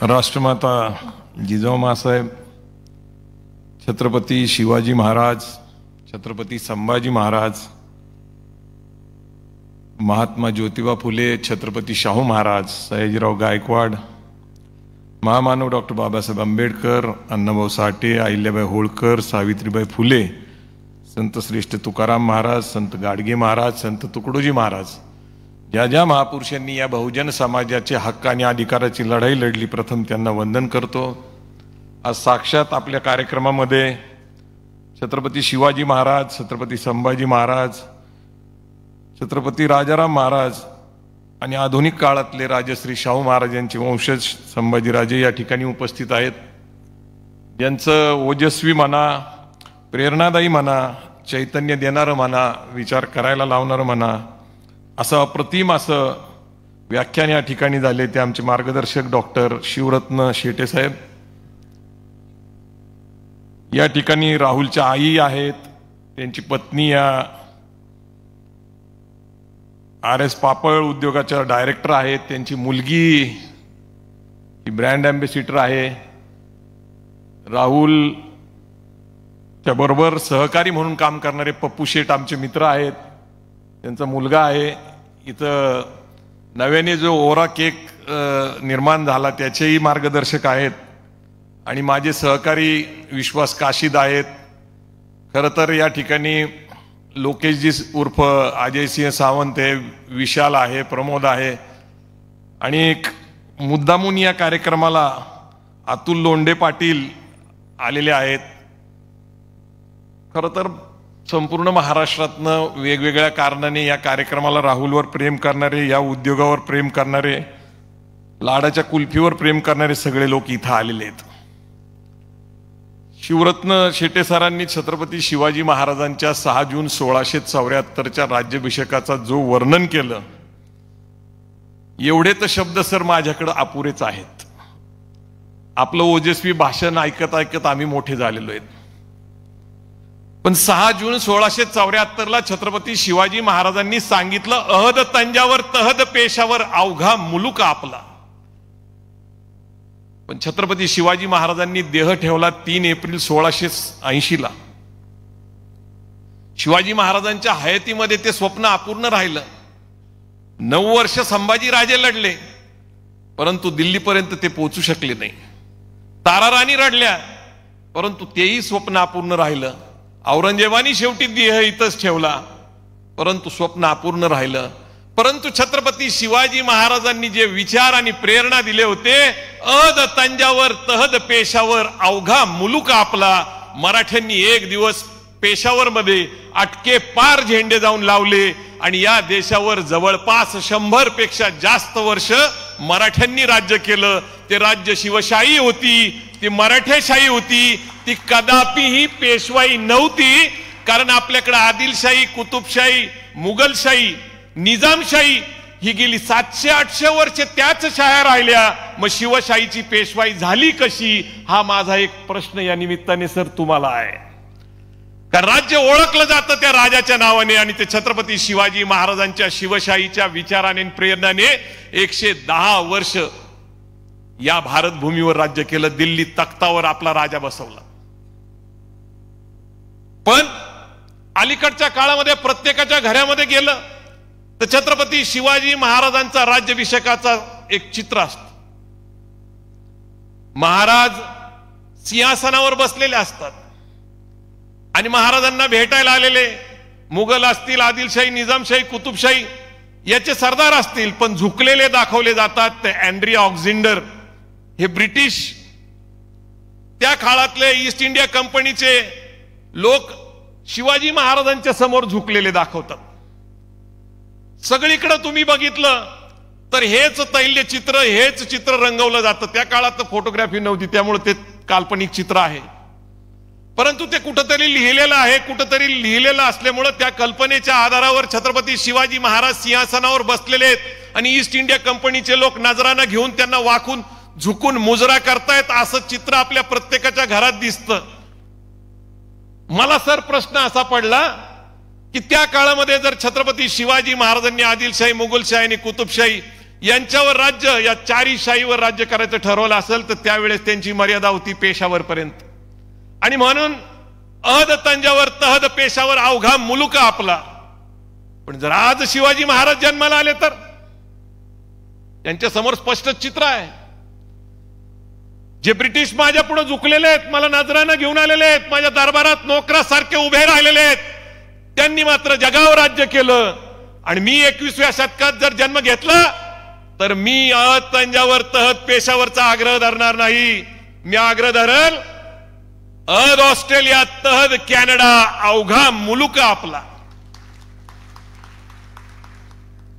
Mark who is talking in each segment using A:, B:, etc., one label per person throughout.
A: राष्ट्रमाता जिजाऊ माँसाहेब, छत्रपती शिवाजी महाराज, छत्रपती संभाजी महाराज, महात्मा ज्योतिबा फुले, छत्रपती शाहू महाराज, सयाजीराव गायकवाड, महामानव डॉक्टर बाबासाहेब आंबेडकर, अण्णाभाऊ साठे, अहिल्याबाई होळकर, सावित्रीबाई फुले, संत श्रेष्ठ तुकाराम महाराज, संत गाडगे महाराज, संत तुकडोजी महाराज, ज्या ज्या महापुरुषांनी या बहुजन समाजाचे हक्क आणि अधिकाराची लढाई लढली, प्रथम त्यांना वंदन करतो। आज साक्षात आपल्या कार्यक्रमामध्ये छत्रपती शिवाजी महाराज, छत्रपती संभाजी महाराज, छत्रपती राजाराम महाराज आणि आधुनिक काळातले राजश्री शाहू महाराज यांचे वंशज संभाजीराजे या ठिकाणी उपस्थित आहेत। ज्यांचं ओजस्वी म्हणा, प्रेरणादायी म्हणा, चैतन्य देणारं म्हणा, विचार करायला लावणारं म्हणा, असं अप्रतिम असं व्याख्यान या ठिकाणी झाले ते आमचे मार्गदर्शक डॉक्टर शिवरत्न शेटे साहेब। या ठिकाणी राहुलच्या आई आहेत, त्यांची पत्नी या RS पापड उद्योगाच्या डायरेक्टर आहेत, त्यांची मुलगी ही ब्रँड अँबॅसिडर आहे। राहुल त्याबरोबर सहकारी म्हणून काम करणारे पप्पू शेठ आमचे मित्र आहेत, त्यांचा मुलगा आहे। इथं नव्याने जो ओरा केक निर्माण झाला त्याचेही मार्गदर्शक आहेत आणि माझे सहकारी विश्वास काशीद आहेत। खरं तर या ठिकाणी लोकेशजी उर्फ अजयसिंह सावंत आहे, विशाल आहे, प्रमोद आहे आणि एक मुद्दामून या कार्यक्रमाला अतुल लोंढे पाटील आलेले आहेत। खरं तर संपूर्ण महाराष्ट्रातनं वेगवेगळ्या कारणाने या कार्यक्रमाला राहुलवर प्रेम करणारे, या उद्योगावर प्रेम करणारे, लाडाच्या कुल्फीवर प्रेम करणारे सगळे लोक इथं आलेले आहेत। शिवरत्न शेटे सरांनी छत्रपती शिवाजी महाराजांच्या 6 जून 1674च्या राज्याभिषेकाचा जो वर्णन केलं, एवढे तर शब्द सर माझ्याकडे अपुरेच आहेत। आपलं ओजस्वी भाषण ऐकत ऐकत आम्ही मोठे झालेलो आहेत, पण 6 जून 1674ला छत्रपती शिवाजी महाराजांनी सांगितलं, अहद तंजावर तहद पेशावर अवघा मुलूक आपला। पण छत्रपती शिवाजी महाराजांनी देह ठेवला 3 एप्रिल 1680ला। शिवाजी महाराजांच्या हयातीमध्ये ते स्वप्न अपूर्ण राहिलं। 9 वर्ष संभाजी राजे लढले, परंतु दिल्लीपर्यंत ते पोहोचू शकले नाही। ताराराणी रडल्या, परंतु तेही स्वप्न अपूर्ण राहिलं। औरंगजेबानी शेवटी देह इथंच ठेवला, परंतु स्वप्न अपूर्ण राहिलं। परंतु छत्रपती शिवाजी महाराजांनी जे विचार आणि प्रेरणा दिले होते, अहद तंजावर तहद पेशावर अवघा मुलूक आपला। मराठ्यांनी एक दिवस पेशावर मध्ये अटके पार झेंडे जाऊन लावले आणि या देशावर जवळपास 100 पेक्षा जास्त वर्ष मराठ्यांनी राज्य केलं। ते राज्य शिवशाही होती, ती मराठेशाही होती, ती कदापिही पेशवाई नव्हती। कारण आपल्याकडे आदिलशाही, कुतुबशाही, मुघलशाही, निजामशाही ही गेली 700-800 वर्ष त्याच शाया राहिल्या, मग शिवशाहीची पेशवाई झाली कशी? हा माझा एक प्रश्न या निमित्ताने सर तुम्हाला आहे। कारण राज्य ओळखलं जातं त्या राजाच्या नावाने आणि ते छत्रपती शिवाजी महाराजांच्या शिवशाहीच्या विचाराने प्रेरणाने 110 वर्ष या भारत भूमीवर राज्य केलं। दिल्ली तख्तावर आपला राजा बसवला। पण अलीकडच्या काळामध्ये प्रत्येकाच्या घरामध्ये गेलं तर छत्रपती शिवाजी महाराजांचा राज्याभिषेकाचा एक चित्र असतं। महाराज सिंहासनावर बसलेले असतात आणि महाराजांना भेटायला आलेले मुघल असतील, आदिलशाही, निजामशाही, कुतुबशाही याचे सरदार असतील, पण झुकलेले दाखवले जातात। ते अँड्री ऑक्झिंडर हे ब्रिटिश त्या काळातले ईस्ट इंडिया कंपनीचे लोक शिवाजी महाराजांच्या समोर झुकलेले दाखवतात। सगळीकडे तुम्ही बघितलं तर हेच तैल्यचित्र, हेच चित्र रंगवलं जातं। त्या काळात फोटोग्राफी नव्हती, त्यामुळे ते काल्पनिक चित्र आहे, परंतु ते कुठंतरी लिहिलेलं आहे। कुठंतरी लिहिलेलं असल्यामुळे त्या कल्पनेच्या आधारावर छत्रपती शिवाजी महाराज सिंहासनावर बसलेले आहेत आणि ईस्ट इंडिया कंपनीचे लोक नजराना घेऊन त्यांना वाकून झुकून मुजरा करतायत, असं चित्र आपल्या प्रत्येकाच्या घरात दिसतं। मला सर प्रश्न असा पडला की त्या काळामध्ये जर छत्रपती शिवाजी महाराजांनी आदिलशाही, मुघलशाही आणि कुतुबशाही यांच्यावर राज्य, या चारी शाहीवर राज्य करायचं ठरवलं असेल तर त्यावेळेस त्यांची मर्यादा होती पेशावर पर्यंत. आणि म्हणून अहद तंजावर तहद पेशावर अवघा मुलुक आपला. पण जर आज शिवाजी महाराज जन्माला आले तर त्यांच्या समोर स्पष्ट चित्र आहे. जे ब्रिटिश माझ्या पुढे झुकलेले आहेत, मला नजरानं घेऊन आलेले आहेत, माझ्या दरबारात नोकरासारखे उभे राहिलेले आहेत, त्यांनी मात्र जगावर राज्य केलं. आणि मी 21व्या शतकात जर जन्म घेतला तर मी अहद तंजावर तहद पेशावरचा आग्रह धरणार नाही. मी आग्रह धरल अहद ऑस्ट्रेलिया तहद कॅनडा अवघा मुलुक आपला.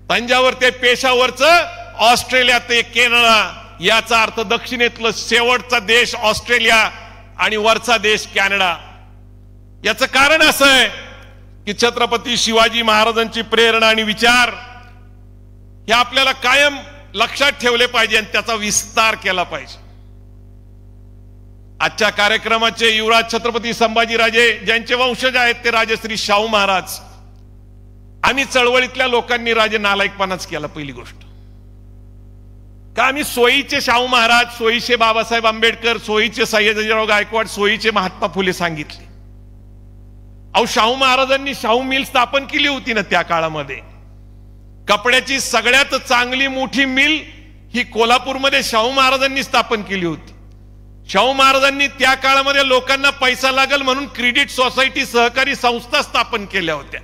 A: तंजावर ते पेशावरचं, ऑस्ट्रेलिया ते कॅनडा, याचा अर्थ दक्षिणेतलं शेवटचा देश ऑस्ट्रेलिया आणि वरचा देश कॅनडा. याचं कारण असं आहे की छत्रपती शिवाजी महाराजांची प्रेरणा आणि विचार हे आपल्याला कायम लक्षात ठेवले पाहिजे आणि त्याचा विस्तार केला पाहिजे. आजच्या कार्यक्रमाचे युवराज छत्रपती संभाजीराजे ज्यांचे वंशज आहेत ते राजश्री शाहू महाराज. आम्ही चळवळीतल्या लोकांनी राजे नालायकपणाच केला. पहिली गोष्ट का, आम्ही सोयीचे शाहू महाराज, सोयीचे बाबासाहेब आंबेडकर, सोयीचे सयाजीराव गायकवाड, सोयीचे महात्मा फुले सांगितले. अहो, शाहू महाराजांनी शाहू मिल स्थापन केली होती ना त्या काळामध्ये. कपड्याची सगळ्यात चांगली मोठी मिल ही कोल्हापूरमध्ये शाहू महाराजांनी स्थापन केली होती. शाहू महाराजांनी त्या काळामध्ये लोकांना पैसा लागल म्हणून क्रेडिट सोसायटी, सहकारी संस्था स्थापन केल्या होत्या.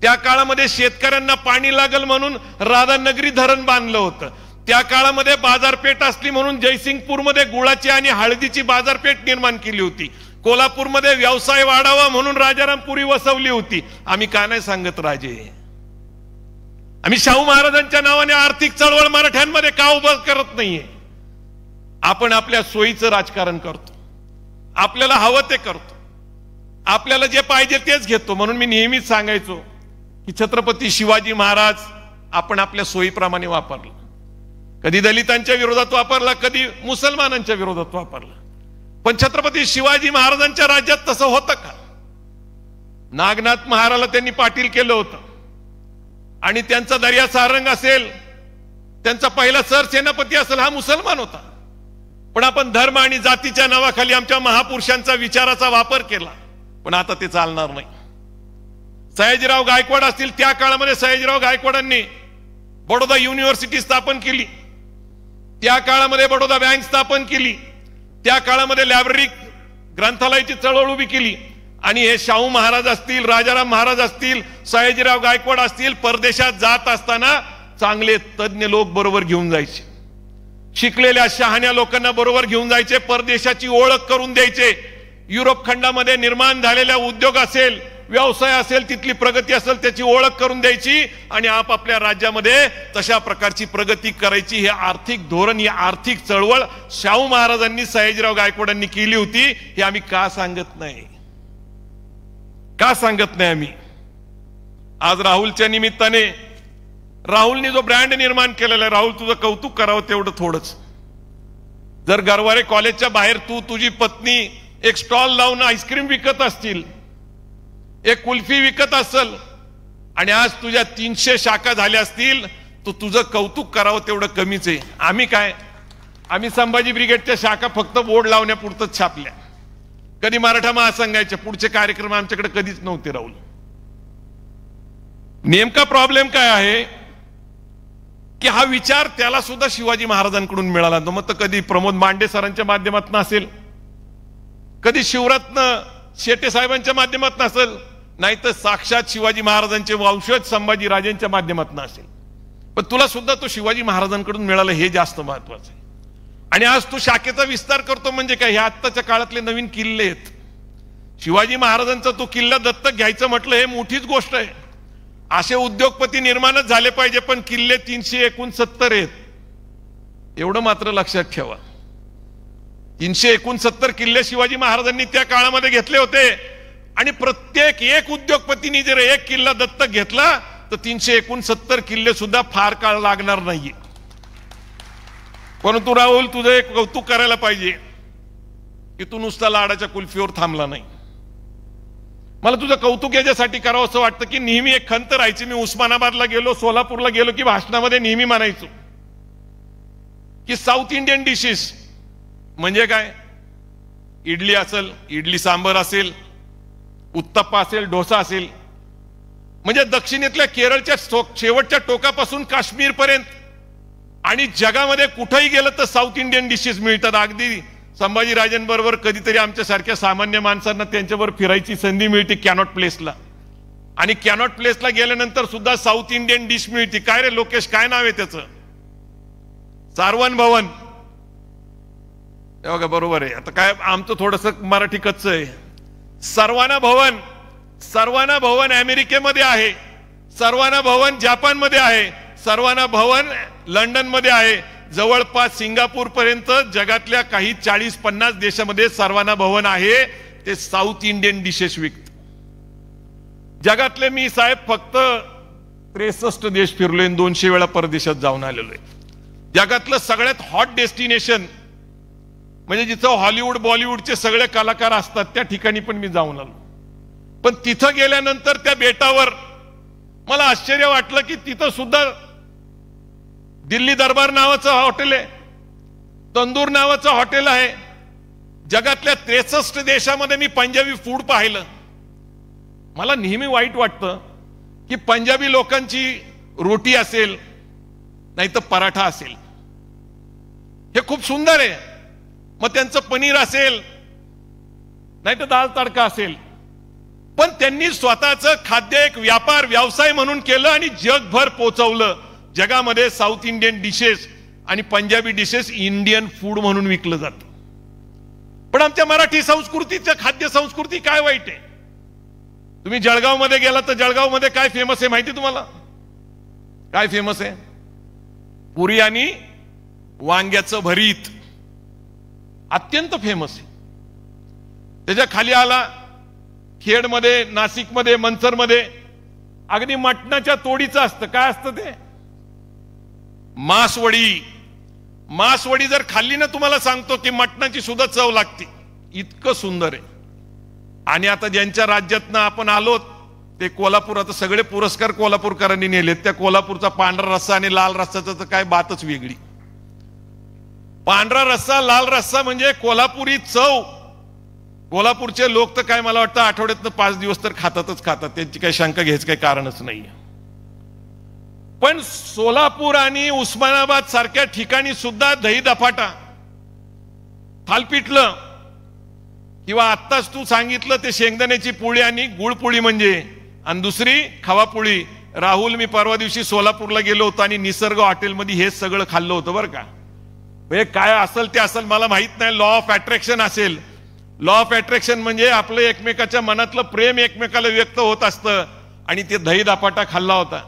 A: त्या काळामध्ये शेतकऱ्यांना पाणी लागल म्हणून राधानगरी धरण बांधलं होतं. त्या काळामध्ये बाजारपेठ असली म्हणून जयसिंगपूरमध्ये गुळाची आणि हळदीची बाजारपेठ निर्माण केली होती. कोल्हापूरमध्ये व्यवसाय वाढावा म्हणून राजारामपुरी वसवली होती. आम्ही का नाही सांगत राजे? आम्ही शाहू महाराजांच्या नावाने आर्थिक चळवळ मराठ्यांमध्ये का उभं करत नाहीये? आपण आपल्या सोयीचं राजकारण करतो, आपल्याला हवं ते करतो, आपल्याला जे पाहिजे तेच घेतो. म्हणून मी नेहमीच सांगायचो की छत्रपती शिवाजी महाराज आपण आपल्या सोयीप्रमाणे वापरलं. कधी दलितांच्या विरोधात वापरला, कधी मुसलमानांच्या विरोधात वापरला. पण छत्रपती शिवाजी महाराजांच्या राज्यात तसं होतं का? नागनाथ महाराला त्यांनी पाटील केलं होतं आणि त्यांचा दर्या सारंग असेल, त्यांचा पहिला सरसेनापती असेल, हा मुसलमान होता. पण आपण धर्म आणि जातीच्या नावाखाली आमच्या महापुरुषांचा विचाराचा वापर केला. पण आता ते चालणार नाही. सयाजीराव गायकवाड असतील, त्या काळामध्ये सयाजीराव गायकवाडांनी बडोदा युनिव्हर्सिटी स्थापन केली. त्या काळामध्ये बडोदा बँक स्थापन केली. त्या काळामध्ये लायब्ररी, ग्रंथालयाची चळवळ उभी केली. आणि हे शाहू महाराज असतील, राजाराम महाराज असतील, सयाजीराव गायकवाड असतील, परदेशात जात असताना चांगले तज्ञ लोक बरोबर घेऊन जायचे. शिकलेल्या शहाण्या लोकांना बरोबर घेऊन जायचे. परदेशाची ओळख करून द्यायचे. युरोप खंडामध्ये निर्माण झालेल्या उद्योग असेल, व्यवसाय असेल, तिथली प्रगती असेल, त्याची ओळख करून द्यायची आणि आपापल्या राज्यामध्ये तशा प्रकारची प्रगती करायची. हे आर्थिक धोरण, ही आर्थिक चळवळ शाहू महाराजांनी, सयाजीराव गायकवाडांनी केली होती. हे आम्ही का सांगत नाही? का सांगत नाही आम्ही? आज राहुलच्या निमित्ताने, राहुलने जो ब्रँड निर्माण केलेला आहे, राहुल तुझं कौतुक करावं तेवढं थोडंच. जर गरवारे कॉलेजच्या बाहेर तू, तुझी पत्नी एक स्टॉल लावून आईस्क्रीम विकत असतील, एक कुल्फी विकत असेल आणि आज तुझ्या 300 शाखा झाल्या असतील, तर तुझं कौतुक करावं तेवढं कमीच आहे. आम्ही काय, आम्ही संभाजी ब्रिगेडच्या शाखा फक्त बोर्ड लावण्यापुरतच छापल्या. कधी मराठा महासंघाचे पुढचे कार्यक्रम आमच्याकडे कधीच नव्हते. राहुल, नेमका प्रॉब्लेम काय आहे की हा विचार त्याला सुद्धा शिवाजी महाराजांकडून मिळाला. मग तर कधी प्रमोद मांडे सरांच्या माध्यमातून असेल, कधी शिवरत्न शेटे साहेबांच्या माध्यमातून असेल, नाहीतर साक्षात शिवाजी महाराजांचे वंशज संभाजी राजेंच्या माध्यमातून असेल. पण तुला सुद्धा तो शिवाजी महाराजांकडून मिळाला, हे जास्त महत्वाचं आहे. आणि आज तू शाखेचा विस्तार करतो म्हणजे काय? हे आत्ताच्या काळातले नवीन किल्ले आहेत. शिवाजी महाराजांचा तो किल्ला दत्तक घ्यायचं म्हटलं हे मोठीच गोष्ट आहे. असे उद्योगपती निर्माणच झाले पाहिजे. पण किल्ले 369 आहेत, एवढं मात्र लक्षात ठेवा. 369 किल्ले शिवाजी महाराजांनी त्या काळामध्ये घेतले होते. आणि प्रत्येक एक उद्योगपतीने जर एक किल्ला दत्तक घेतला तर 369 किल्ले सुद्धा फार काळ लागणार नाहीये. परंतु राहुल, तुझं एक कौतुक करायला पाहिजे की तू नुसता लाडाच्या कुल्फीवर थांबला नाही. मला तुझं कौतुक याच्यासाठी करावं असं वाटतं की नेहमी एक खंत राहायची. मी उस्मानाबादला गेलो, सोलापूरला गेलो की भाषणामध्ये नेहमी म्हणायचो की साऊथ इंडियन डिशेस म्हणजे काय, इडली असेल, इडली सांबर असेल, उत्तप्पा असेल, डोसा असेल, म्हणजे दक्षिणेतल्या केरळच्या शेवटच्या टोकापासून काश्मीर पर्यंत आणि जगामध्ये कुठेही गेलं तर साऊथ इंडियन डिशेस मिळतात. अगदी संभाजीराजेंबरोबर कधीतरी आमच्या सारख्या सामान्य माणसांना त्यांच्याबरोबर फिरायची संधी मिळते कॅनॉट प्लेसला, आणि कॅनॉट प्लेसला गेल्यानंतर सुद्धा साऊथ इंडियन डिश मिळते. काय रे लोकेश, काय नाव आहे त्याचं? सारवण भवन. बघा बरोबर आहे. आता काय आमचं थोडस मराठी कच्च आहे. सर्वाना भवन, सर्वाना भवन अमेरिकेमध्ये आहे, सर्वाना भवन जपानमध्ये आहे, सर्वाना भवन लंडन मध्ये आहे. जवळपास सिंगापूर पर्यंत जगातल्या काही 40-50 देशामध्ये सर्वाना भवन आहे. ते साऊथ इंडियन डिशेस विकत. जगातले मी साहेब फक्त 63 देश फिरलोय, 200 वेळा परदेशात जाऊन आलेलो आहे. जगातलं सगळ्यात हॉट डेस्टिनेशन म्हणजे जिथं हॉलिवूड बॉलिवूडचे सगळे कलाकार असतात त्या ठिकाणी पण मी जाऊन आलो. पण तिथं गेल्यानंतर त्या बेटावर मला आश्चर्य वाटलं की तिथं सुद्धा दिल्ली दरबार नावाचं हॉटेल आहे, तंदूर नावाचं हॉटेल आहे. जगातल्या 63 देशामध्ये मी पंजाबी फूड पाहिलं. मला नेहमी वाईट वाटतं की पंजाबी लोकांची रोटी असेल नाही तर पराठा असेल, हे खूप सुंदर आहे. मग त्यांचं पनीर असेल नाही तर दाल तडका असेल, पण त्यांनी स्वतःचं खाद्य एक व्यापार व्यवसाय म्हणून केलं आणि जगभर पोहोचवलं. जगामध्ये साऊथ इंडियन डिशेस आणि पंजाबी डिशेस इंडियन फूड म्हणून विकलं जातं. पण आमच्या मराठी संस्कृतीचं खाद्य संस्कृती काय वाईट आहे. तुम्ही जळगाव मध्ये गेला तर जळगाव मध्ये काय फेमस आहे माहिती तुम्हाला? काय फेमस आहे? पुरी आणि वांग्याचं भरीत अत्यंत फेमस आहे. त्याच्या खाली आला खेडमध्ये, नाशिकमध्ये, मनसरमध्ये अगदी मटणाच्या तोडीचं असतं. काय असतं ते? मासवडी. मासवडी जर खाल्ली ना, तुम्हाला सांगतो की मटणाची सुद्धा चव लागते, इतकं सुंदर आहे. आणि आता ज्यांच्या राज्यातनं आपण आलो ते कोल्हापूर, आता सगळे पुरस्कार कोल्हापूरकरांनी नेलेत. त्या कोल्हापूरचा पांढरा रस्सा आणि लाल रस्साचं तर काय बातच वेगळी. पांढरा रस्सा, लाल रस्सा म्हणजे कोल्हापुरी चव. कोल्हापूरचे लोक तर काय मला वाटतं आठवड्यातनं 5 दिवस तर खातातच खातात, त्यांची काही शंका घ्यायचं काही कारणच नाही. पण सोलापूर आणि उस्मानाबाद सारख्या ठिकाणी सुद्धा दही दफाटा, थालपिठलं किंवा आत्ताच तू सांगितलं ते शेंगदाण्याची पोळी आणि गुळपोळी म्हणजे, आणि दुसरी खवापोळी. राहुल, मी परवा दिवशी सोलापूरला गेलो होतो आणि निसर्ग हॉटेलमध्ये हे सगळं खाल्लं होतं बरं का. हे काय असेल ते असेल मला माहित नाही. लॉ ऑफ अट्रॅक्शन असेल. लॉ ऑफ अट्रॅक्शन म्हणजे आपलं एकमेकाच्या मनातलं प्रेम एकमेकाला व्यक्त होत असतं. आणि ते दही दापाटा खाल्ला होता,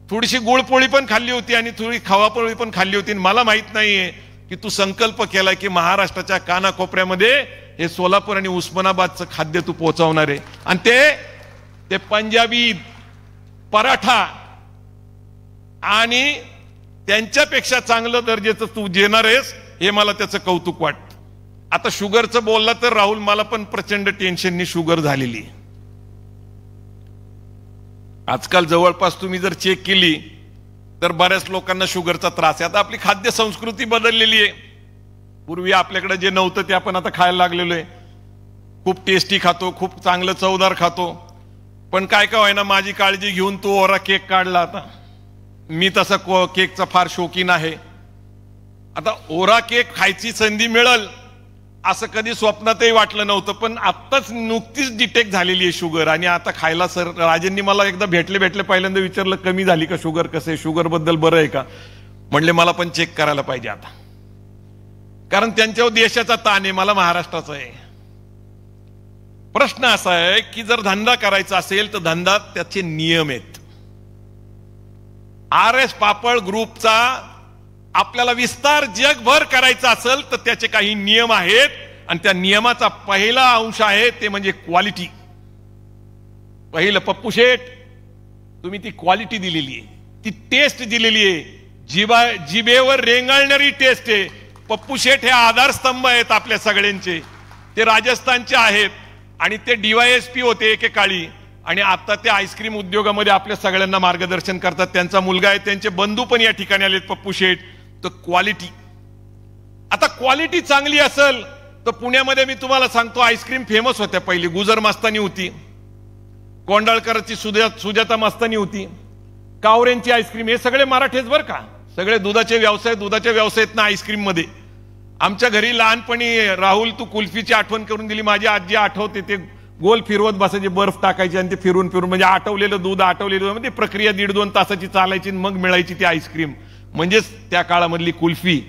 A: थोडीशी गुळपोळी पण खाल्ली होती आणि थोडी खवापोळी पण खाल्ली होती. मला माहित नाहीये की तू संकल्प केलाय की महाराष्ट्राच्या कानाकोपऱ्यामध्ये हे सोलापूर आणि उस्मानाबादचं खाद्य तू पोहोचवणार आहे. आणि ते पंजाबी पराठा आणि त्यांच्यापेक्षा चांगलं दर्जाचं तू देणार आहेस, हे मला त्याचं कौतुक वाटतं. आता शुगरचं बोलला तर राहुल, मला पण प्रचंड टेन्शननी शुगर झालेली. आजकाल जवळपास तुम्ही जर चेक केली तर बऱ्याच लोकांना शुगरचा त्रास आहे. आता आपली खाद्य संस्कृती बदललेली आहे. पूर्वी आपल्याकडे जे नव्हतं ते आपण आता खायला लागलेलो आहे. खूप टेस्टी खातो, खूप चांगलं चवदार खातो. पण काय काय व्हायना, माझी काळजी घेऊन तू ओरा केक काढला. आता मी तसा केकचा फार शौकीन आहे. आता ओरा केक खायची संधी मिळेल असं कधी स्वप्नातही वाटलं नव्हतं. पण आत्ताच नुकतीच डिटेक्ट झालेली आहे शुगर. आणि आता खायला सर राजेंनी मला एकदा भेटले पहिल्यांदा विचारलं, कमी झाली का शुगर, कसं आहे शुगर बद्दल, बरं आहे का? म्हणले मला पण चेक करायला पाहिजे आता, कारण त्यांच्यावर देशाचा ताण आहे, मला महाराष्ट्राचा आहे. प्रश्न असा आहे की जर धंदा करायचा असेल तर धंदा त्याचे नियम आहेत. RS पापड ग्रुपचा आपल्याला विस्तार जगभर करायचा असेल तर त्याचे काही नियम आहेत. आणि त्या नियमाचा पहिला अंश आहे ते म्हणजे क्वालिटी. पहिलं पप्पू शेठ, तुम्ही ती क्वालिटी दिलेली आहे, ती टेस्ट दिलेली आहे, जिभेवर रेंगाळणारी टेस्ट आहे. पप्पू शेठ हे आधारस्तंभ आहेत आपल्या सगळ्यांचे. ते राजस्थानचे आहेत आणि ते DYSP होते एकेकाळी, आणि आता ते आईस्क्रीम उद्योगामध्ये आपल्या सगळ्यांना मार्गदर्शन करतात. त्यांचा मुलगा आहे, त्यांचे बंधू पण या ठिकाणी आलेत, पप्पू शेठ. तर क्वालिटी, क्वालिटी चांगली असेल तर पुण्यामध्ये मी तुम्हाला सांगतो आईस्क्रीम फेमस होत्या. पहिली गुजर मस्तानी होती, कोंडाळकरची सुजाता मस्तानी होती, कावरेंची आईस्क्रीम, हे सगळे मराठीच बरं का. सगळे दुधाच्या व्यवसायात ना आईस्क्रीम मध्ये. आमच्या घरी लहानपणी राहुल तू कुल्फीची आठवण करून दिली. माझी आजी आठवते ते गोल फिरवत बसायचे, बर्फ टाकायची आणि ते फिरून फिरून म्हणजे आटवलेलं दूध म्हणजे प्रक्रिया 1.5-2 तासाची चालायची, मग मिळायची ती आईस्क्रीम, म्हणजेच त्या काळामधली कुल्फी.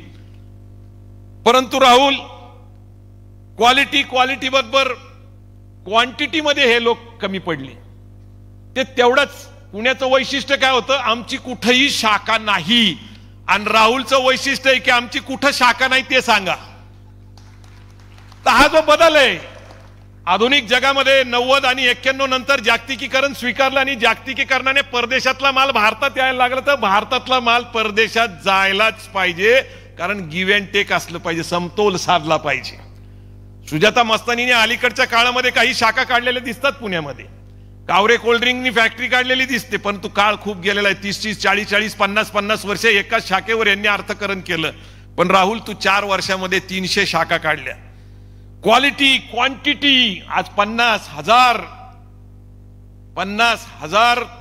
A: परंतु राहुल क्वालिटी बरोबर क्वांटिटी मध्ये हे लोक कमी पडले. ते तेवढंच. पुण्याचं वैशिष्ट्य काय होतं, आमची कुठेही शाखा नाही. आणि राहुलचं वैशिष्ट्य आहे की आमची कुठं शाखा नाही ते सांगा. तर हा जो बदल आहे आधुनिक जगामध्ये 90 आणि 91 नंतर जागतिकीकरण स्वीकारलं आणि जागतिकीकरणाने परदेशातला माल भारतात यायला लागला, तर भारतातला माल परदेशात जायलाच पाहिजे. कारण गिव्ह अँड टेक असलं पाहिजे, समतोल साधला पाहिजे. सुजाता मस्तानीने अलीकडच्या काळामध्ये काही शाखा काढलेल्या दिसतात पुण्यामध्ये. कावरे कोल्ड्रिंकनी फॅक्टरी काढलेली दिसते, परंतु काळ खूप गेलेला आहे. 30-30, 40-40, 50-50 वर्ष एकाच शाखेवर यांनी अर्थकरण केलं. पण राहुल तू 4 वर्षामध्ये 300 शाखा काढल्या. Quality quantity. आज 50,000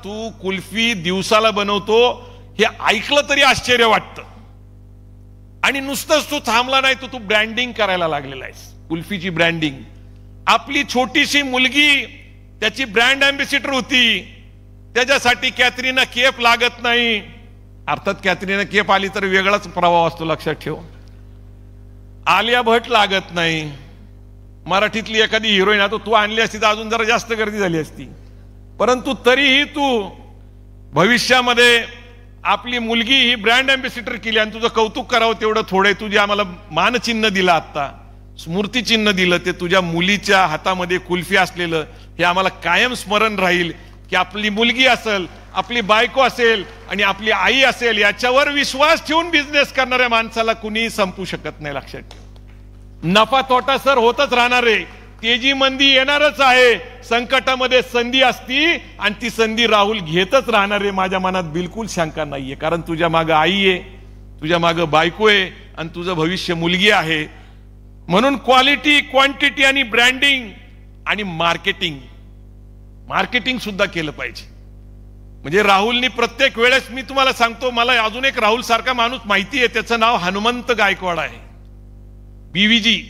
A: तू कुल्फी दिवसाला बनवतो, हे ऐकलं तरी आश्चर्य वाटतं. आणि नुसतंच तू थांबला नाही, तू ब्रँडिंग करायला लागलेला आहेस, कुल्फीची ब्रँडिंग. आपली छोटीशी मुलगी त्याची ब्रँड अँबॅसिडर होती, त्याच्यासाठी कॅटरीना कैफ लागत नाही. अर्थात कॅटरीना कैफ आली तर वेगळाच प्रभाव असतो, लक्षात ठेव. आलिया भट लागत नाही. मराठीतली एखादी हिरोईन आता तू आणली असती तर अजून जरा जास्त गर्दी झाली असती. परंतु तरीही तू भविष्यामध्ये आपली मुलगी ही ब्रँड अँबॅसिडर केली आणि तुझं कौतुक करावं तेवढं थोडे. तुझे आम्हाला मानचिन्ह दिलं, आता स्मृतिचिन्ह दिलं, ते तुझ्या मुलीच्या हातामध्ये कुल्फी असलेलं, हे आम्हाला कायम स्मरण राहील की आपली मुलगी असेल, आपली बायको असेल आणि आपली आई असेल, याच्यावर विश्वास ठेवून बिझनेस करणाऱ्या माणसाला कुणीही संपू शकत नाही. लक्षात ठेव. नफा तोटा सर होतच राहणार आहे, तेजी मंदी येणारच आहे, संकटामध्ये संधी असती आणि ती संधी राहुल घेतच राहणार आहे. माझ्या मनात बिलकुल शंका नाहीये. कारण तुझ्या मागं आई आहे, तुझ्या मागं बायको आहे आणि तुझं भविष्य मुलगी आहे. म्हणून क्वालिटी क्वांटिटी आणि ब्रँडिंग आणि मार्केटिंग सुद्धा केलं पाहिजे. म्हणजे राहुलनी प्रत्येक वेळेस, मी तुम्हाला सांगतो, मला अजून एक राहुल सारखा माणूस माहिती आहे, त्याचं नाव हनुमंत गायकवाड आहे. BVG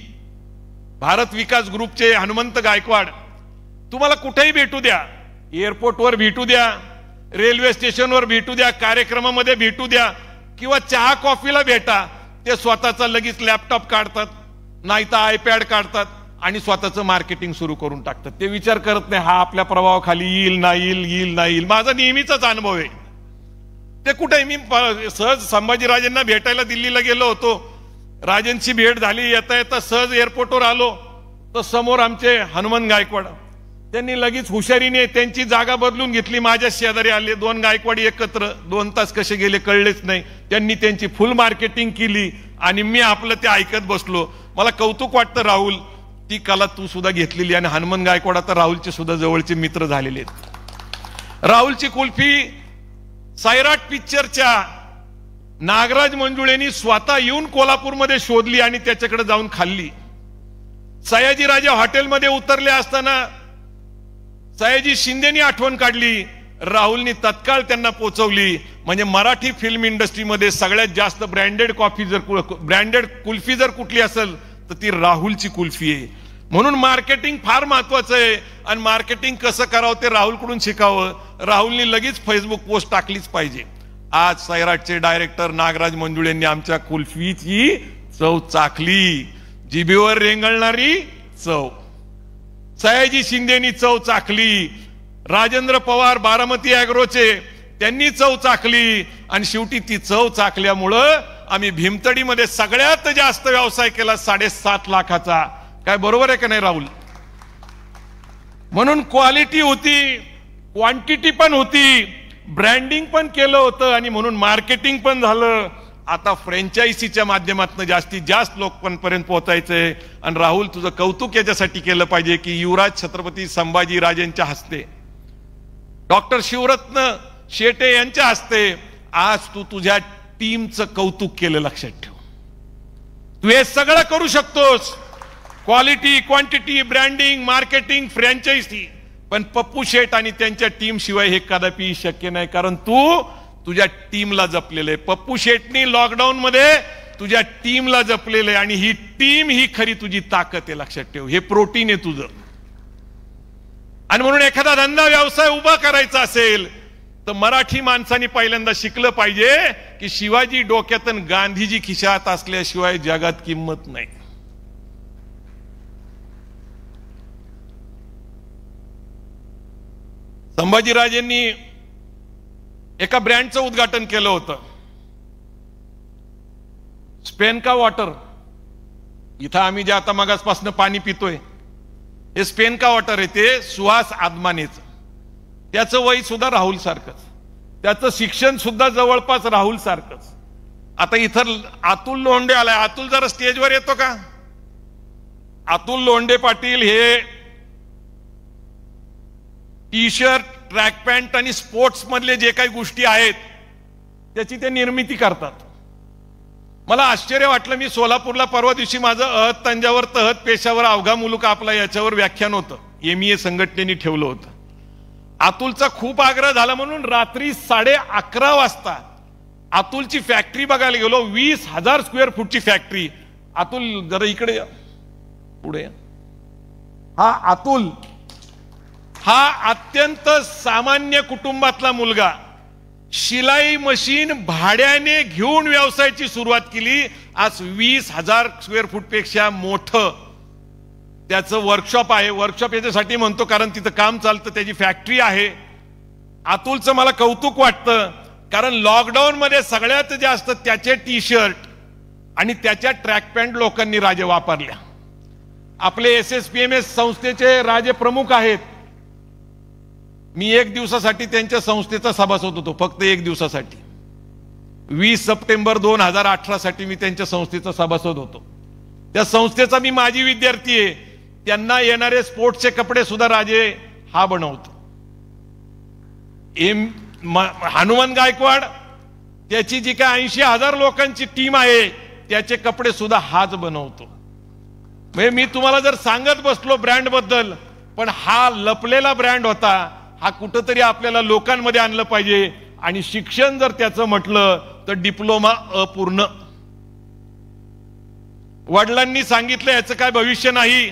A: भारत विकास ग्रुपचे हनुमंत गायकवाड. तुम्हाला कुठेही भेटू द्या, एअरपोर्टवर भेटू द्या, रेल्वे स्टेशनवर भेटू द्या, कार्यक्रमामध्ये भेटू द्या किंवा चहा कॉफीला भेटा, ते स्वतःचा लगेच लॅपटॉप काढतात, नाही तर आयपॅड काढतात आणि स्वतःचं मार्केटिंग सुरू करून टाकतात. ते विचार करत नाही हा आपल्या प्रभावाखाली येईल नाही. माझा नेहमीचाच अनुभव आहे. ते कुठे, मी सहज संभाजीराजेंना भेटायला दिल्लीला गेलो होतो, राजेंची भेट झाली, येता येता सहज एअरपोर्टवर आलो तर समोर आमचे हनुमंत गायकवाड. त्यांनी लगेच हुशारीने त्यांची जागा बदलून घेतली, माझ्या शेजारी आले. 2 गायकवाडी एकत्र 2 तास कसे गेले कळलेच नाही. त्यांनी त्यांची फुल मार्केटिंग केली आणि मी आपलं ते ऐकत बसलो. मला कौतुक वाटतं राहुल, ती कला तू सुद्धा घेतलेली. आणि हनुमंत गायकवाड आता राहुलचे सुद्धा जवळचे मित्र झालेले आहेत. राहुलची कुल्फी सैराट पिक्चरच्या नागराज मंजुळेंनी स्वतः येऊन कोल्हापूरमध्ये शोधली आणि त्याच्याकडे जाऊन खाल्ली. सयाजीराजे हॉटेलमध्ये उतरले असताना सयाजी शिंदेनी आठवण काढली, राहुलनी तत्काळ त्यांना पोचवली. म्हणजे मराठी फिल्म इंडस्ट्रीमध्ये सगळ्यात जास्त ब्रँडेड कुल्फी जर कुठली असेल तर ती राहुलची कुल्फी आहे. म्हणून मार्केटिंग फार महत्वाचं आहे आणि मार्केटिंग कसं करावं ते राहुलकडून शिकावं. राहुलनी लगेच फेसबुक पोस्ट टाकलीच पाहिजे. आज सैराटचे डायरेक्टर नागराज मंजुळेंनी आमच्या कुल्फीची चव चाखली, जिभेवर रेंगळणारी चव. सयाजी शिंदेनी चव चाखली, राजेंद्र पवार बारामती अॅग्रोचे त्यांनी चव चाखली आणि शेवटी ती चव चाखल्यामुळं आम्ही भीमतडीमध्ये सगळ्यात जास्त व्यवसाय केला 7.5 लाखाचा. काय बरोबर आहे का नाही राहुल? म्हणून क्वालिटी होती, क्वांटिटी पण होती, ब्रँडिंग पण केलं होतं आणि म्हणून मार्केटिंग पण झालं. आता फ्रँचायझीच्या माध्यमातून जास्तीत जास्त लोकांपर्यंत पोहोचायचंय. आणि राहुल तुझं कौतुक याच्यासाठी केलं पाहिजे की युवराज छत्रपती संभाजीराजेंच्या हस्ते, डॉक्टर शिवरत्न शेटे यांच्या हस्ते आज तू तुझ्या टीमचं कौतुक केलं. लक्षात ठेव, तू हे सगळं करू शकतोस, quality, quantity, branding, marketing, franchise, पण पप्पू शेठ आणि त्यांच्या टीम शिवाय हे कदापि शक्य नाही. कारण तू तुझ्या टीमला जपलेलं आहे. पप्पू शेठनी लॉकडाऊन मध्ये तुझ्या टीमला जपलेलं आहे आणि ही टीम ही खरी तुझी ताकद आहे. लक्षात ठेव, हे प्रोटीन आहे तुझं. आणि म्हणून एखादा धंदा व्यवसाय उभा करायचा असेल तर मराठी माणसांनी पहिल्यांदा शिकलं पाहिजे की शिवाजी डोक्यात आणि गांधीजी खिशात असल्याशिवाय जगात किंमत नाही. संभाजीराजेंनी एका ब्रँडचं उद्घाटन केलं होतं, स्पेनका वॉटर. इथं आम्ही जे आता मगासपासून पाणी पितोय हे स्पेनका वॉटर आहे. ते सुहास आदमानेचं. त्याचं वय सुद्धा राहुल सारखंच, त्याचं शिक्षण सुद्धा जवळपास राहुल सारखंच. आता इथं अतुल लोंढे आलाय. अतुल जरा स्टेजवर येतो का? अतुल लोंढे पाटील हे टी शर्ट, ट्रॅक पॅन्ट आणि स्पोर्ट्स मधले जे काही गोष्टी आहेत त्याची ते निर्मिती करतात. मला आश्चर्य वाटलं. मी सोलापूरला परवा दिवशी माझं अहत तंजावर तहत पेशावर अवघा मुलुक आपला याच्यावर व्याख्यान होतं, MEA संघटनेने ठेवलं होतं. अतुलचा खूप आग्रह झाला म्हणून रात्री 11:30 वाजता अतुलची फॅक्टरी बघायला गेलो. 20,000 स्क्वेअर फूटची फॅक्टरी. अतुल जरा इकडे या, पुढे या. हा अतुल हा अत्यंत सामान्य कुटुंबातला मुलगा, शिलाई मशीन भाड्याने घेऊन व्यवसायाची सुरुवात केली. आज 20,000 स्क्वेअर फूट पेक्षा मोठं त्याचं वर्कशॉप आहे. वर्कशॉप याच्यासाठी म्हणतो कारण तिथं काम चालतं, त्याची फॅक्टरी आहे. अतुलचं मला कौतुक वाटतं कारण लॉकडाऊन मध्ये सगळ्यात जास्त त्याचे टी शर्ट आणि त्याच्या ट्रॅक पॅन्ट लोकांनी राजे वापरल्या. आपले SSPMS संस्थेचे राजे प्रमुख आहेत. मी 1 दिवसासाठी त्यांच्या संस्थेचा सभासद होतो, फक्त 1 दिवसासाठी. 20 सप्टेंबर 2018 साठी मी त्यांच्या संस्थेचा सभासद होतो. त्या संस्थेचा मी माजी विद्यार्थी आहे. त्यांना येणारे स्पोर्ट्सचे कपडे सुद्धा राजे हा बनवतो. हनुमान गायकवाड त्याची जी काय 80,000 लोकांची टीम आहे त्याचे कपडे सुद्धा हाच बनवतो. म्हणजे मी तुम्हाला जर सांगत बसलो ब्रँड बद्दल, पण हा लपलेला ब्रँड होता. हा कुठंतरी आपल्याला लोकांमध्ये आणलं पाहिजे. आणि शिक्षण जर त्याचं म्हटलं तर डिप्लोमा अपूर्ण. वडिलांनी सांगितलं याचं काय भविष्य नाही.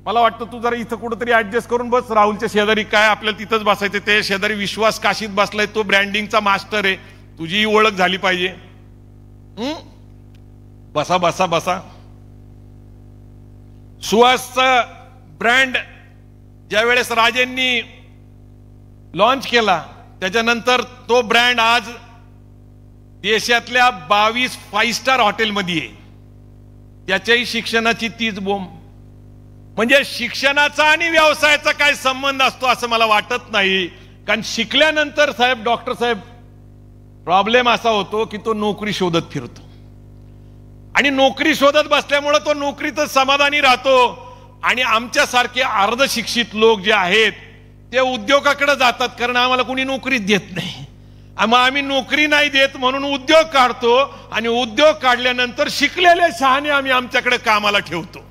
A: मला वाटतं तू जरा इथं कुठंतरी ऍडजस्ट करून बस. राहुलच्या शेजारी काय आपल्याला तिथंच बसायचं. ते शेजारी विश्वास काशीत बसलाय, तो ब्रँडिंगचा मास्टर आहे. तुझी ओळख झाली पाहिजे. बसा बसा बसा. सुहासचा ब्रँड ज्या वेळेस राजेंनी लॉन्च केला त्याच्यानंतर तो ब्रँड आज देशातल्या 22 5 स्टार हॉटेलमध्ये आहे. त्याच्याही शिक्षणाची तीच बोंब. म्हणजे शिक्षणाचा आणि व्यवसायाचा काय संबंध असतो असं मला वाटत नाही. कारण शिकल्यानंतर साहेब, डॉक्टर साहेब, प्रॉब्लेम असा होतो की तो नोकरी शोधत फिरतो आणि नोकरी शोधत बसल्यामुळे तो नोकरीतच समाधानी राहतो. आणि आमच्यासारखे अर्धशिक्षित लोक जे आहेत ते उद्योगाकडे जातात कारण आम्हाला कोणी नोकरीच देत नाही. मग आम्ही नोकरी नाही देत म्हणून उद्योग काढतो आणि उद्योग काढल्यानंतर शिकलेले शहाणे आम्ही आमच्याकडे कामाला ठेवतो.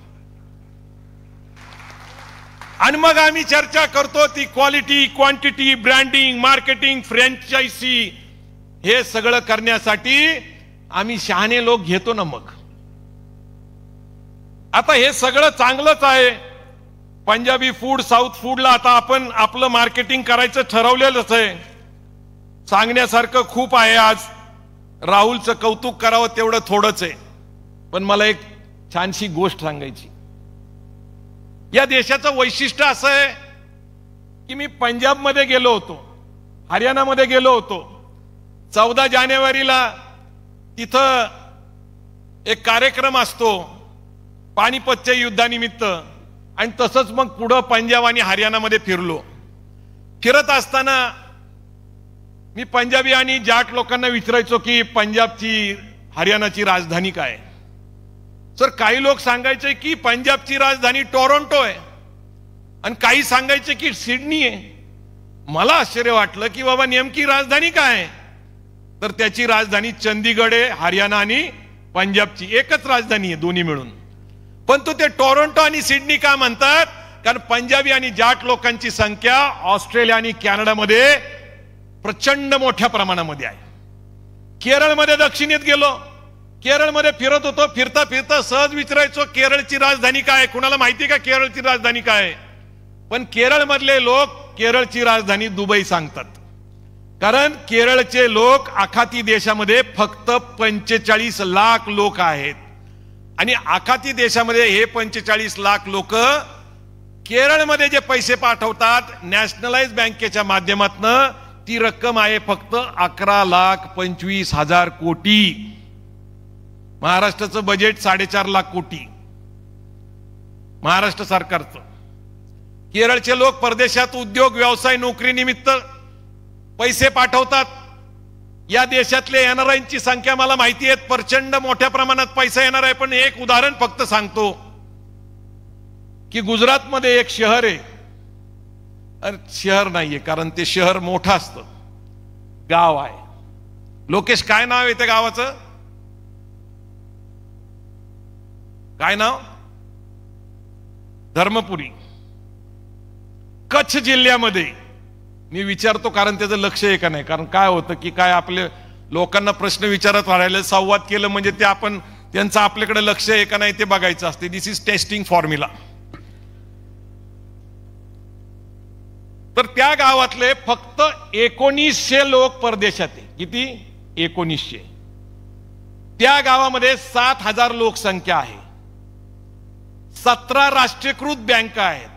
A: आणि मग आम्ही चर्चा करतो ती quality, quantity, branding, marketing, franchise हे सगळं करण्यासाठी आम्ही शहाणे लोक घेतो ना. मग आता हे सगळं चांगलंच आहे. पंजाबी फूड, साऊथ फूडला आता आपण आपलं मार्केटिंग करायचं ठरवलेलंच आहे. सांगण्यासारखं खूप आहे. आज राहुलचं कौतुक करावं तेवढं थोडंच आहे. पण मला एक छानशी गोष्ट सांगायची. या देशाचं वैशिष्ट्य असं आहे की मी पंजाबमध्ये गेलो होतो, हरियाणामध्ये गेलो होतो. 14 जानेवारीला तिथं एक कार्यक्रम असतो पानिपतच्या युद्धानिमित्त. आणि तसंच मग पुढं पंजाब आणि हरियाणामध्ये फिरलो. फिरत असताना मी पंजाबी आणि जाट लोकांना विचारायचो की पंजाबची, हरियाणाची राजधानी काय. सर काही लोक सांगायचे की पंजाबची राजधानी टोरंटो आहे आणि काही सांगायचे की सिडनी आहे. मला आश्चर्य वाटलं की बाबा नेमकी राजधानी काय आहे. तर त्याची राजधानी चंदीगड आहे, हरियाणा आणि पंजाबची एकच राजधानी आहे दोन्ही मिळून. पण तो ते टोरंटो आणि सिडनी का म्हणतात? कारण पंजाबी आणि जाट लोकांची संख्या ऑस्ट्रेलिया आणि कॅनडामध्ये प्रचंड मोठ्या प्रमाणामध्ये आहे. केरळमध्ये दक्षिणेत गेलो, केरळमध्ये फिरत होतो, फिरता फिरता सहज विचारायचो केरळची राजधानी काय? कुणाला माहिती का केरळची राजधानी काय? पण केरळमधले लोक केरळची राजधानी दुबई सांगतात. कारण केरळचे लोक आखाती देशामध्ये फक्त 45 लाख लोक आहेत आणि आखाती देशामध्ये हे 45 लाख लोक केरळमध्ये जे पैसे पाठवतात नॅशनलाइज बँकेच्या माध्यमातून, ती रक्कम आहे फक्त 11,25,000 कोटी. महाराष्ट्राचं बजेट 4.5 लाख कोटी महाराष्ट्र सरकारचं. केरळचे लोक परदेशात उद्योग व्यवसाय नोकरी निमित्त पैसे पाठवतात. या देशातले एनआरआयची संख्या मला माहिती आहे, प्रचंड मोठ्या प्रमाणात पैसा येणार आहे. पण एक उदाहरण फक्त सांगतो की गुजरातमध्ये एक शहर आहे, शहर नाहीये कारण ते शहर मोठं असतं, गाव आहे. लोकेश काय नाव आहे त्या गावाचं? काय नाव? धर्मपुरी. कच्छ जिल्ह्यामध्ये. मी विचारतो कारण त्याचं लक्ष आहे का नाही. कारण काय होतं की काय आपले लोकांना प्रश्न विचारत राहिले, संवाद केलं म्हणजे ते आपण त्यांचं आपल्याकडे लक्ष आहे का नाही ते बघायचं असते. दिस इज टेस्टिंग फॉर्म्युला. तर त्या गावातले फक्त 1900 लोक परदेशात आहे. किती? 1900. त्या गावामध्ये 7,000 लोकसंख्या आहे. 17 राष्ट्रीयकृत बँका आहेत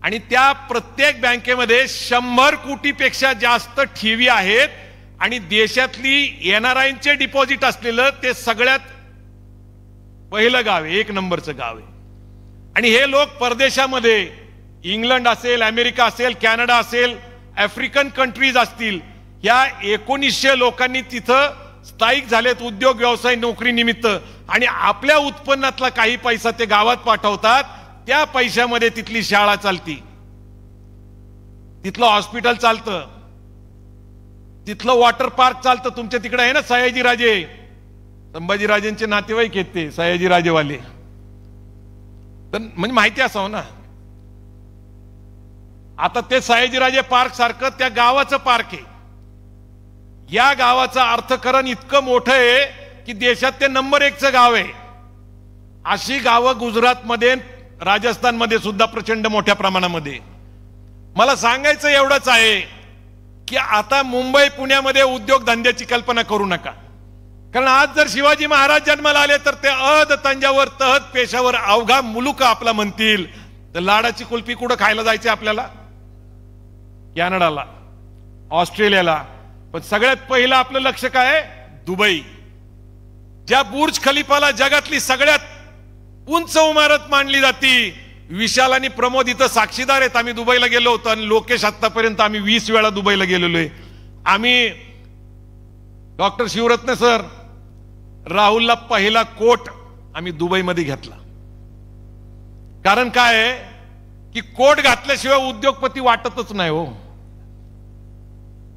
A: आणि त्या प्रत्येक बँकेमध्ये 100 कोटीपेक्षा जास्त ठेवी आहेत आणि देशातली एनआरआयचे डिपॉझिट असलेलं ते सगळ्यात पहिलं गाव आहे, 1 नंबरचं गाव आहे. आणि हे लोक परदेशामध्ये इंग्लंड असेल, अमेरिका असेल, कॅनडा असेल, आफ्रिकन कंट्रीज असतील, या 1900 लोकांनी तिथं स्थायिक झालेत उद्योग व्यवसाय नोकरी निमित्त आणि आपल्या उत्पन्नातला काही पैसा ते गावात पाठवतात. त्या पैशामध्ये तिथली शाळा चालती, तिथलं हॉस्पिटल चालतं, तिथलं वॉटर पार्क चालतं. तुमच्या तिकडे आहे ना सयाजीराजे, संभाजीराजेंचे नातेवाईक आहेत ते सयाजीराजेवाले, तर म्हणजे माहिती असावं ना. आता ते सयाजीराजे पार्क सारखं त्या गावाचं पार्क आहे. या गावाचं अर्थकारण इतकं मोठं आहे की देशात ते नंबर 1चं गाव आहे. अशी गावं गुजरातमध्ये, राजस्थानमध्ये सुद्धा प्रचंड मोठ्या प्रमाणामध्ये. मला सांगायचं एवढंच आहे की आता मुंबई पुण्यामध्ये उद्योगधंद्याची कल्पना करू नका. कारण आज जर शिवाजी महाराज जन्माला आले तर ते अहद तंजावर तहत पेशावर अवघा मुलुक आपला म्हणतील. तर लाडाची कुल्फी कुठं खायला जायचे आपल्याला? कॅनडाला, ऑस्ट्रेलियाला. पण सगळ्यात पहिलं आपलं लक्ष काय आहे? दुबई. ज्या बुर्ज खलिफाला जगातली सगळ्यात उंच इमारत मानली जाती. विशाल आणि प्रमोद इथं साक्षीदार आहेत. आम्ही दुबईला गेलो होतो आणि लोकेश आतापर्यंत आम्ही 20 वेळा दुबईला गेलेलो आहे. आम्ही डॉक्टर शिवरत्न सर, राहुलला पहिला कोट आम्ही दुबईमध्ये घेतला. कारण काय आहे की कोट घातल्याशिवाय उद्योगपती वाटतच नाही हो.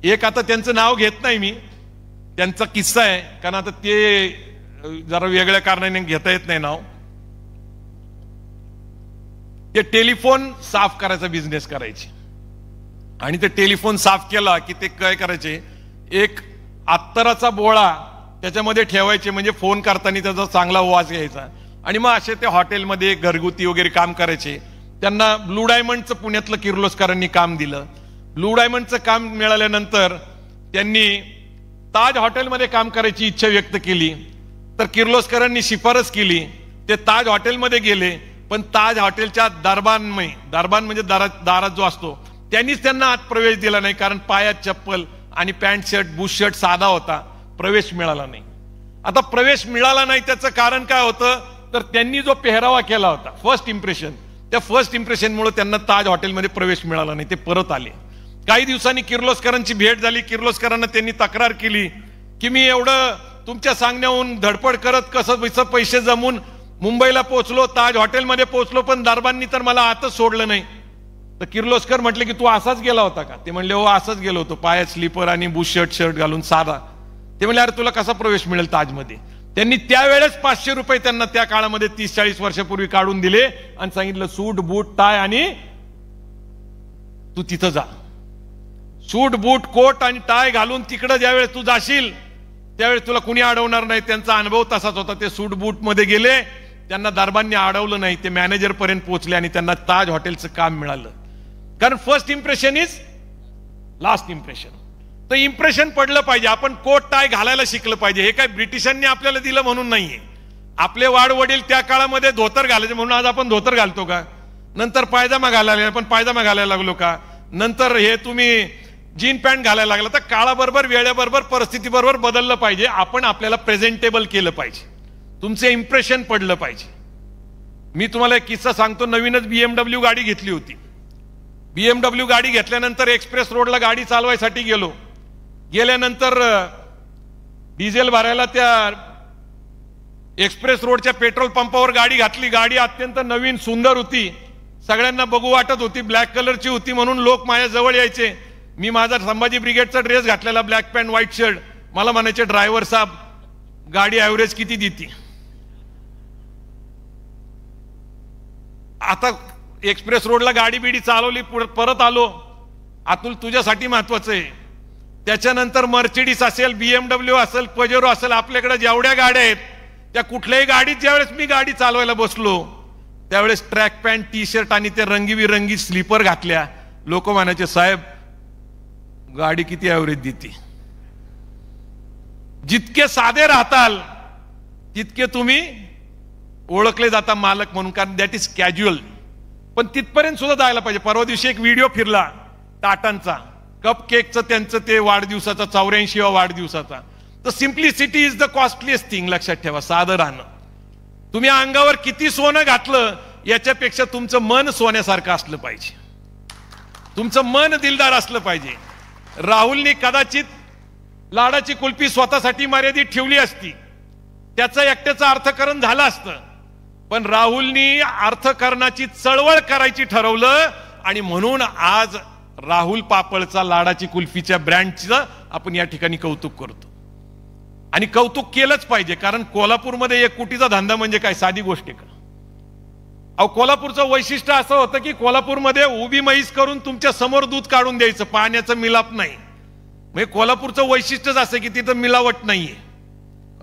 A: एक आता त्यांचं नाव घेत नाही मी, त्यांचा किस्सा आहे कारण आता ते जरा वेगळ्या कारणाने घेता येत नाही नाव. ते टेलिफोन साफ करायचा बिझनेस करायचे आणि ते टेलिफोन साफ केला की ते काय करायचे, एक अत्तराचा बोळा त्याच्यामध्ये ठेवायचे म्हणजे फोन करताना त्याचा चांगला वास घ्यायचा. आणि मग असे ते हॉटेलमध्ये घरगुती वगैरे काम करायचे. त्यांना ब्लू डायमंडचं पुण्यातलं किर्लोस्करांनी काम दिलं. ब्लू डायमंडचं काम मिळाल्यानंतर त्यांनी ताज हॉटेलमध्ये काम करायची इच्छा व्यक्त केली. तर किर्लोस्करांनी शिफारस केली. ते ताज हॉटेलमध्ये गेले. पण ताज हॉटेलच्या दरबान म्हणजे दारात जो असतो त्यांनीच त्यांना आत प्रवेश दिला नाही. कारण पायात चप्पल आणि पॅन्ट शर्ट बुश शर्ट साधा होता, प्रवेश मिळाला नाही. आता प्रवेश मिळाला नाही त्याचं कारण काय होतं, तर त्यांनी जो पेहरावा केला होता फर्स्ट इम्प्रेशन, त्या फर्स्ट इम्प्रेशनमुळे त्यांना ताज हॉटेलमध्ये प्रवेश मिळाला नाही. ते परत आले. काही दिवसांनी किर्लोस्करांची भेट झाली. किर्लोस्करांना त्यांनी तक्रार केली की मी एवढं तुमच्या सांगण्याहून धडपड करत कसं पैसे जमून मुंबईला पोहोचलो, ताज हॉटेलमध्ये पोहोचलो, पण दरबांनी तर मला आतच सोडलं नाही. तर किर्लोस्कर म्हटले की तू असाच गेला होता का? ते म्हणले हो असाच गेलो होतो, पायात स्लीपर आणि बुश शर्ट घालून साधा. ते म्हणले अरे तुला कसा प्रवेश मिळेल ताजमध्ये? त्यांनी त्यावेळेस 500 रुपये त्यांना त्या काळामध्ये 30-40 वर्षापूर्वी काढून दिले आणि सांगितलं सूट बूट टाय आणि तू तिथं जा. सूट बूट कोट आणि टाय घालून तिकडं ज्यावेळेस तू जाशील त्यावेळेस तुला कुणी अडवणार नाही. त्यांचा अनुभव तसाच होता. ते सूट बूट मध्ये गेले, त्यांना दरबारांनी अडवलं नाही. ते मॅनेजर पर्यंत पोहोचले आणि त्यांना ताज हॉटेलचं काम मिळालं. कारण first impression is last impression. तर इम्प्रेशन पडलं पाहिजे. आपण कोट टाय घालायला शिकलं पाहिजे. हे काय ब्रिटिशांनी आपल्याला दिलं म्हणून नाहीये. आपले वाडवडील त्या काळामध्ये धोतर घालायचे म्हणून आज आपण धोतर घालतो का? नंतर पायजामा घालायला, पण पायजामा घालायला लागलो का? नंतर हे तुम्ही जीन पॅन्ट घालायला लागला. तर काळाबरोबर वेळेबरोबर परिस्थितीबरोबर बदललं पाहिजे. आपण आपल्याला प्रेझेंटेबल केलं पाहिजे. तुमचे इम्प्रेशन पडलं पाहिजे. मी तुम्हाला एक किस्सा सांगतो. नवीनच BMW गाडी घेतली होती. BMW गाडी घेतल्यानंतर एक्सप्रेस रोडला गाडी चालवायसाठी गेल्यानंतर डिझेल भरायला त्या एक्सप्रेस रोडच्या पेट्रोल पंपावर गाडी घातली. गाडी अत्यंत नवीन सुंदर होती. सगळ्यांना बघू वाटत होती. ब्लॅक कलरची होती म्हणून लोक माझ्या जवळ यायचे. मी माझा संभाजी ब्रिगेडचा ड्रेस घातलेला, ब्लॅक पॅन्ट व्हाईट शर्ट. मला म्हणायचे ड्रायव्हर साहेब गाडी ऍव्हरेज किती देती? आता एक्सप्रेस रोडला गाडी बिडी चालवली, परत आलो. अतुल तुझ्यासाठी महत्वाचं आहे. त्याच्यानंतर मर्सिडीज असेल, BMW असेल, पजेरो असेल, आपल्याकडे जेवढ्या गाड्या आहेत त्या कुठल्याही गाडीत ज्यावेळेस मी गाडी चालवायला बसलो त्यावेळेस ट्रॅक पॅन्ट, टी शर्ट आणि ते रंगीबिरंगी स्लीपर घातल्या. लोक म्हणायचे साहेब गाडी किती ऍव्हरेज देते? जितके साधे राहताल तितके तुम्ही ओळखले जाता मालक म्हणून, कारण दॅट इज कॅज्युअल. पण तिथपर्यंत सुद्धा जायला पाहिजे. परवा दिवशी एक व्हिडिओ फिरला टाटांचा, कप केकचं त्यांचं ते वाढदिवसाचा 84वा वाढदिवसाचा. तर simplicity is the costliest thing. लक्षात ठेवा, साधं राहणं. तुम्ही अंगावर किती सोनं घातलं याच्यापेक्षा तुमचं मन सोन्यासारखं असलं पाहिजे. तुमचं मन दिलदार असलं पाहिजे. राहुलनी कदाचित लाडाची कुल्फी स्वतःसाठी मर्यादित ठेवली असती, त्याचं एकट्याचं अर्थकारण झालं असतं. पण राहुलनी अर्थकारणाची चळवळ करायची ठरवलं आणि म्हणून आज राहुल पापळचा लाडाची कुल्फीच्या ब्रँडचं आपण या ठिकाणी कौतुक करतो. आणि कौतुक केलंच पाहिजे. कारण कोल्हापूरमध्ये 1 कोटीचा धंदा म्हणजे काय साधी गोष्ट आहे का? अहो, कोल्हापूरचं वैशिष्ट्य असं होतं की कोल्हापूरमध्ये उभी म्हैस करून तुमच्या समोर दूध काढून द्यायचं, पाण्याचं मिलाप नाही. म्हणजे कोल्हापूरचं वैशिष्ट्यच असं की तिथं मिलावट नाहीये.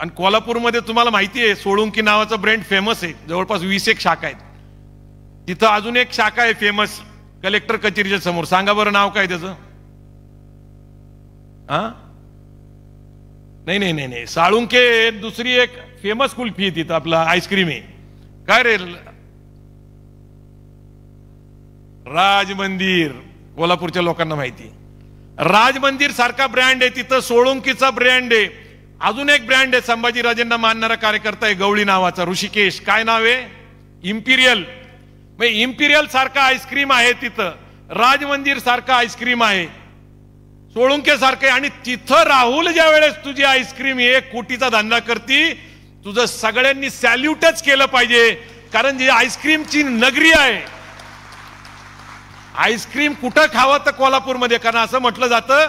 A: आणि कोल्हापूरमध्ये तुम्हाला माहिती आहे सोळुंकी नावाचा ब्रँड फेमस आहे. जवळपास 20 शाखा आहेत. तिथं अजून एक शाखा आहे फेमस कलेक्टर कचेरीच्या समोर. सांगा बरं नाव काय त्याचं? नाही, साळुंके दुसरी एक फेमस कुल्फी आहे तिथं, आपला आईस्क्रीम आहे. काय रे? राज मंदिर. कोल्हापूरच्या लोकांना माहिती. राज मंदिर सारखा ब्रँड आहे तिथं. सोळुंकीचा ब्रँड आहे. अजून एक ब्रँड आहे संभाजीराजेंना मानणारा कार्यकर्ता आहे गवळी नावाचा, ऋषिकेश. काय नाव आहे? इम्पिरियल. इम्पिरियल सारखा आईस्क्रीम आहे तिथं. राज मंदिर सारखा आईस्क्रीम आहे. सोळुंके सारखे. आणि तिथं राहुल ज्या वेळेस तुझी आईस्क्रीम 1 कोटीचा धंदा करती, तुझं सगळ्यांनी सॅल्यूटच केलं पाहिजे. कारण जी आईस्क्रीमची नगरी आहे. आईस्क्रीम कुठं खावं तर कोल्हापूरमध्ये. कारण असं म्हटलं जातं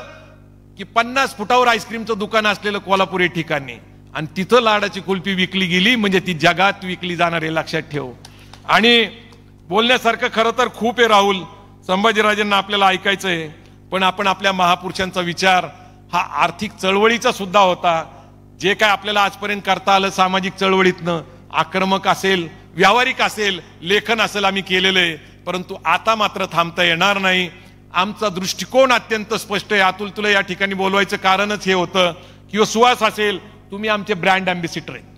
A: की 50 फुटावर आईस्क्रीमचं दुकान असलेलं कोल्हापूर या ठिकाणी. आणि तिथं लाडाची कुल्फी विकली गेली म्हणजे ती जगात विकली जाणार आहे, लक्षात ठेव. आणि बोलण्यासारखं खरं तर खूप आहे राहुल. संभाजीराजेंना आपल्याला ऐकायचं आहे. पण आपण आपल्या महापुरुषांचा विचार हा आर्थिक चळवळीचा सुद्धा होता. जे काय आपल्याला आजपर्यंत करता आलं सामाजिक चळवळीतनं, आक्रमक असेल, व्यावहारिक असेल, लेखन असेल, आम्ही केलेलं आहे. परंतु आता मात्र थांबता येणार नाही. आमचा दृष्टिकोन अत्यंत स्पष्ट आहे. अतुल, तुला या ठिकाणी बोलवायचं कारणच हे होतं किंवा सुहास असेल, तुम्ही आमचे ब्रँड अँबॅसिडर आहेत.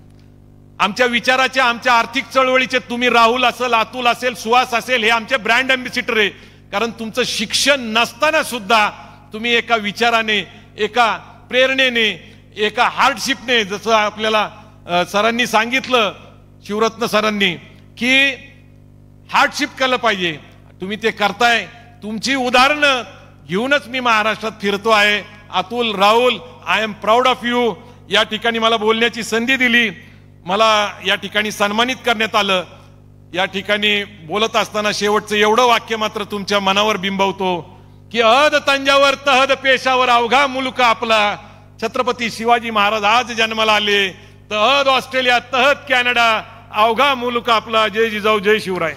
A: आमच्या विचाराचे, आमच्या आर्थिक चळवळीचे तुम्ही राहुल असेल, अतुल असेल, सुहास असेल, हे आमचे ब्रँड अँबॅसिडर आहे. कारण तुमचं शिक्षण नसताना सुद्धा तुम्ही एका विचाराने, एका प्रेरणेने, एका हार्डशिपने, जसं आपल्याला सरांनी सांगितलं, शिवरत्न सरांनी, की हार्डशिप केलं पाहिजे. तुम्ही ते करताय. तुमची उदाहरणं घेऊनच मी महाराष्ट्रात फिरतो आहे. Atul, Rahul, I am proud of you. या ठिकाणी मला बोलण्याची संधी दिली, मला या ठिकाणी सन्मानित करण्यात आलं. या ठिकाणी बोलत असताना शेवटचं एवढं वाक्य मात्र तुमच्या मनावर बिंबवतो की अहद तंजावर तहद पेशावर अवघा मुलुक आपला. छत्रपती शिवाजी महाराज आज जन्माला आले
B: तहत ऑस्ट्रेलिया, तहत कॅनडा, अवघा मुलूक आपला. जय जिजाऊ, जय शिवराय.